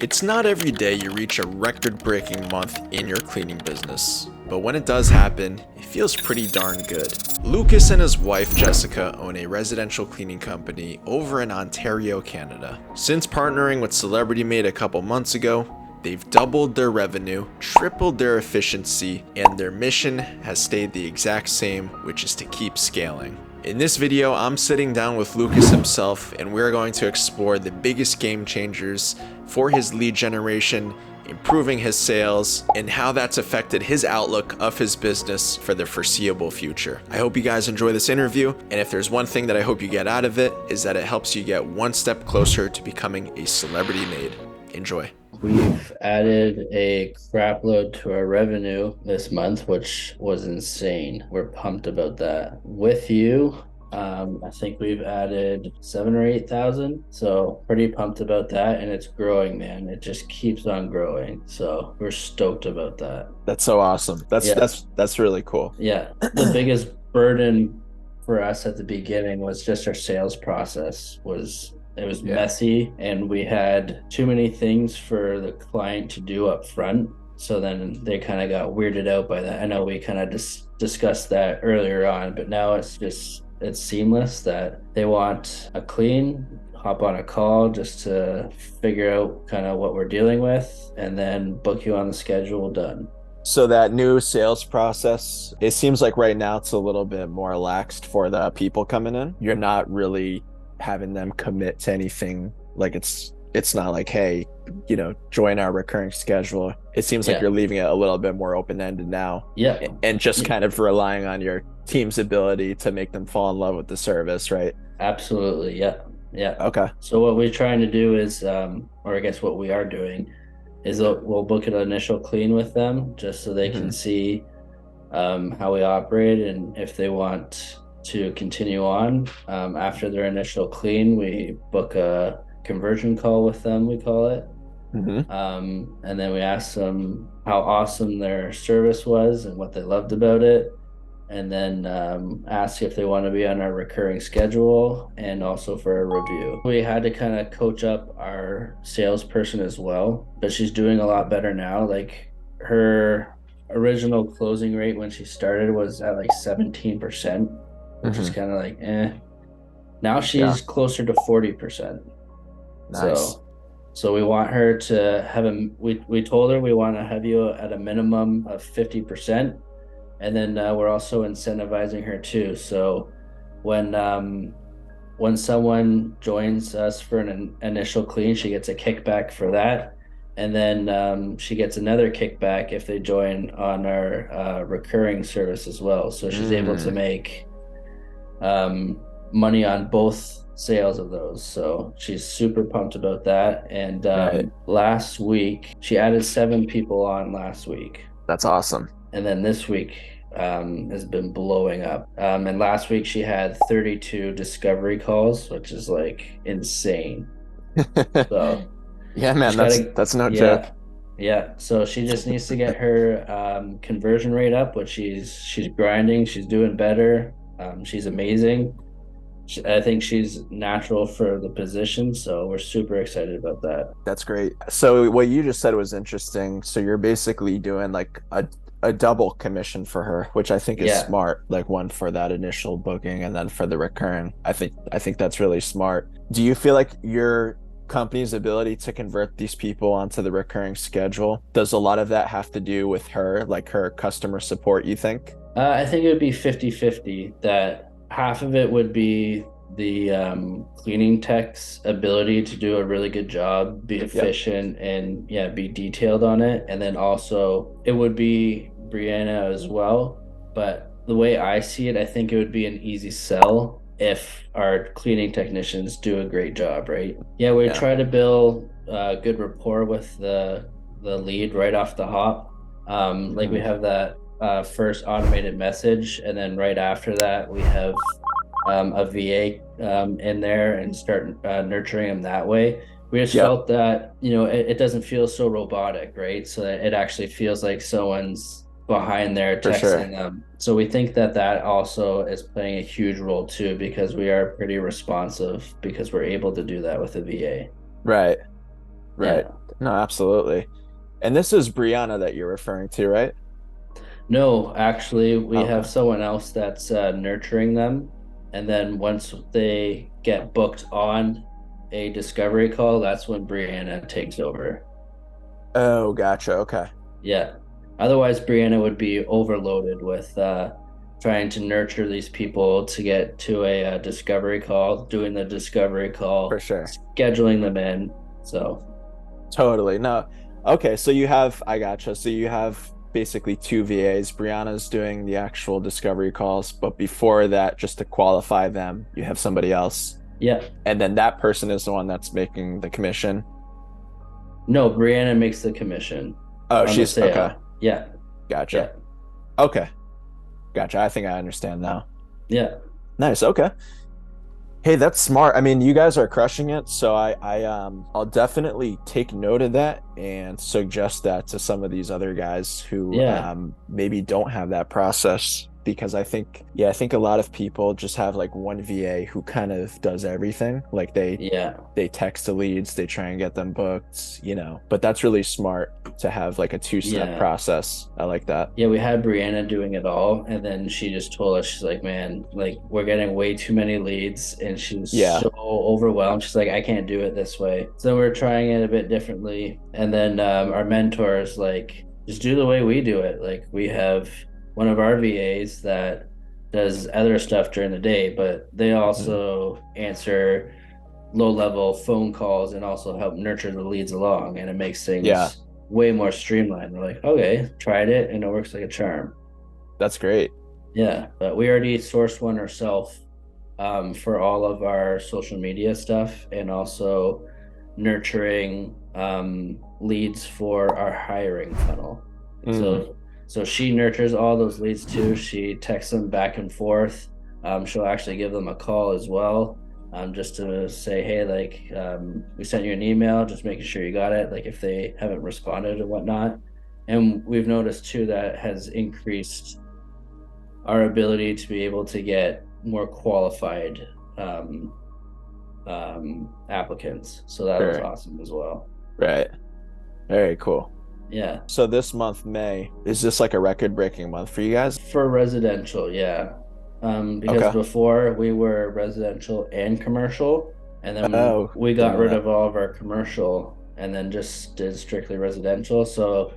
It's not every day you reach a record-breaking month in your cleaning business, but when it does happen, it feels pretty darn good. Lucas and his wife Jessica own a residential cleaning company over in Ontario, Canada. Since partnering with Celebrity Maid a couple months ago, they've doubled their revenue, tripled their efficiency, and their mission has stayed the exact same, which is to keep scaling. In this video, I'm sitting down with Lucas himself, and we're going to explore the biggest game changers for his lead generation, improving his sales, and how that's affected his outlook of his business for the foreseeable future. I hope you guys enjoy this interview, and if there's one thing that I hope you get out of it, is that it helps you get one step closer to becoming a celebrity maid. Enjoy. We've added a crap load to our revenue this month, which was insane. We're pumped about that. With you, I think we've added 7 or 8,000. So pretty pumped about that. And it's growing, man. It just keeps on growing. So we're stoked about that. That's so awesome. That's really cool. Yeah. The biggest burden for us at the beginning was just our sales process. It was messy, and we had too many things for the client to do up front. So then they kind of got weirded out by that. I know we kind of discussed that earlier on, but now it's seamless that they want a clean, hop on a call just to figure out kind of what we're dealing with, and then book you on the schedule, done. So that new sales process, it seems like right now it's a little bit more laxed for the people coming in. You're not really having them commit to anything. Like it's not like, hey, join our recurring schedule. It seems like you're leaving it a little bit more open-ended now. And just kind of relying on your team's ability to make them fall in love with the service, right? Absolutely. Yeah. Okay. So what we're trying to do is, or I guess what we are doing is we'll book an initial clean with them just so they can see how we operate, and if they want to continue on after their initial clean, we book a conversion call with them, we call it. And then we ask them how awesome their service was and what they loved about it, and then ask if they want to be on our recurring schedule and also for a review. We had to kind of coach up our salesperson as well, but she's doing a lot better now. Like, her original closing rate when she started was at like 17%, which is kind of like now she's closer to 40%. Nice. So we want her to have we told her we want to have you at a minimum of 50%, and then we're also incentivizing her too. So when someone joins us for an initial clean, she gets a kickback for that, and then she gets another kickback if they join on our recurring service as well. So she's able to make money on both sales of those. So she's super pumped about that. And last week she added 7 people on last week. That's awesome. And then this week has been blowing up. And last week she had 32 discovery calls, which is like insane. So yeah, man, that's no joke. Yeah, so she just needs to get her conversion rate up, which she's grinding. She's doing better. She's amazing. I think she's natural for the position, so we're super excited about that. That's great. So what you just said was interesting. So you're basically doing like a double commission for her, which I think is smart. Like, one for that initial booking and then for the recurring. I think that's really smart. Do you feel like your company's ability to convert these people onto the recurring schedule, does a lot of that have to do with her, like her customer support, you think? I think it would be 50-50, that half of it would be the cleaning tech's ability to do a really good job, be efficient, and be detailed on it. And then also it would be Brianna as well. But the way I see it, I think it would be an easy sell if our cleaning technicians do a great job, right? We try to build good rapport with the lead right off the hop. Like, we have that first automated message, and then right after that we have a VA in there and start nurturing them that way. We just felt that it doesn't feel so robotic, right? So that it actually feels like someone's behind there texting them. So we think that also is playing a huge role too, because we are pretty responsive because we're able to do that with a VA. Right. Yeah. No, absolutely. And this is Brianna that you're referring to, right? No, actually, we have Okay. someone else that's nurturing them. And then once they get booked on a discovery call, that's when Brianna takes over. Oh, gotcha. Okay. Yeah. Otherwise, Brianna would be overloaded with trying to nurture these people to get to a, discovery call, doing the discovery For call, sure. scheduling them in. So, Totally. No. Okay, so I gotcha. So you have basically two VAs. Brianna's doing the actual discovery calls, but before that, just to qualify them, you have somebody else. yeah. And then that person is the one that's making the commission. No, Brianna makes the commission Oh, on the she's okay. sale. Yeah. Gotcha. Yeah. Okay. Gotcha. I think I understand now. Yeah. Nice. Okay. Hey, that's smart. I mean, you guys are crushing it, so I'll definitely take note of that and suggest that to some of these other guys who Yeah. maybe don't have that process because I think a lot of people just have like one VA who kind of does everything. Like Yeah. they text the leads, they try and get them booked, but that's really smart to have like a two-step Yeah. process. I like that. Yeah, we had Brianna doing it all, and then she just told us, she's like, man, like we're getting way too many leads, and she was Yeah. so overwhelmed. She's like, I can't do it this way. So we're trying it a bit differently. And then our mentor is like, just do the way we do it. Like we have one of our VAs that does other stuff during the day, but they Mhm. also answer low level phone calls and also help nurture the leads along, and it makes Yeah, things way more streamlined. We're like, okay, tried it and it works like a charm. that's great. Yeah, but we already sourced one ourselves for all of our social media stuff and also nurturing leads for our hiring funnel. Mm, So she nurtures all those leads too. She texts them back and forth. She'll actually give them a call as well, just to say, hey, like we sent you an email, just making sure you got it. Like if they haven't responded and whatnot. And we've noticed too that has increased our ability to be able to get more qualified um, applicants. So that was sure. awesome as well. Right. Very cool. Yeah. So this month, May, is this like a record-breaking month for you guys? For residential, yeah. Because Okay. before we were residential and commercial, and then Oh, we didn't got know rid that. of all of our commercial and then just did strictly residential. So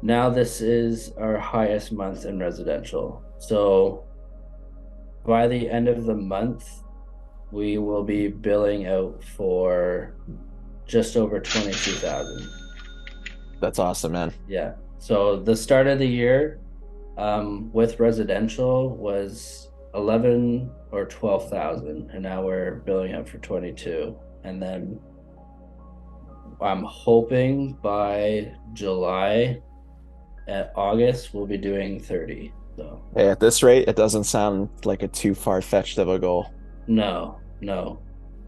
now this is our highest month in residential. So by the end of the month, we will be billing out for just over 22,000. That's awesome, man. Yeah. So the start of the year with residential was 11 or 12,000, and now we're billing out for 22. And then I'm hoping by July at August we'll be doing 30. So Hey, at this rate, it doesn't sound like a too far-fetched of a goal. no, no.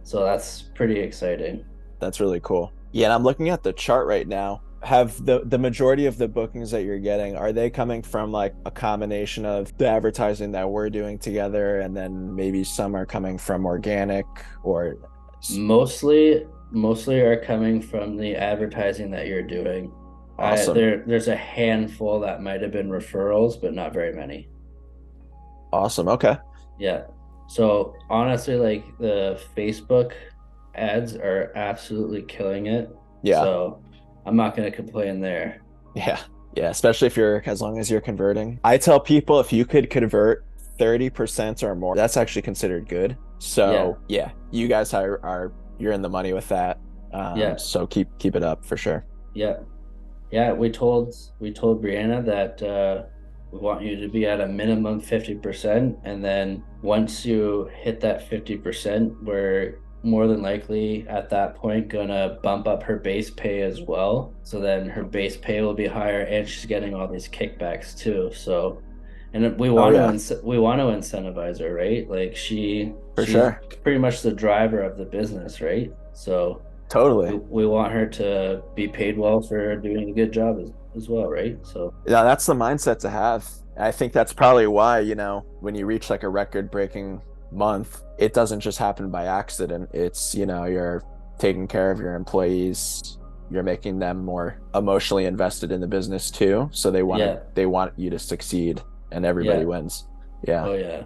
So that's pretty exciting. That's really cool. Yeah, and I'm looking at the chart right now. Have the majority of the bookings that you're getting, are they coming from like a combination of the advertising that we're doing together, and then maybe some are coming from organic or Mostly are coming from the advertising that you're doing. awesome. There's a handful that might have been referrals, but not very many. Awesome. Okay. Yeah. So honestly, like the Facebook ads are absolutely killing it. Yeah. So I'm not gonna complain there. Yeah. Yeah. Especially if as long as you're converting. I tell people if you could convert 30% or more, that's actually considered good. Yeah. So yeah, you guys you're in the money with that. Yeah. So keep it up for sure. Yeah. Yeah, we told Brianna that we want you to be at a minimum 50%, and then once you hit that 50%, we're more than likely at that point gonna bump up her base pay as well. So then her base pay will be higher, and she's getting all these kickbacks too. So, and Oh yeah, we want to incentivize her, right? Like for she's sure. pretty much the driver of the business, right? So Totally. we want her to be paid well for doing a good job as well, right? So Yeah, that's the mindset to have. I think that's probably why, when you reach like a record-breaking month, it doesn't just happen by accident. It's, you're taking care of your employees, you're making them more emotionally invested in the business too. So Yeah. they want you to succeed and everybody Yeah. wins. Yeah. Oh yeah.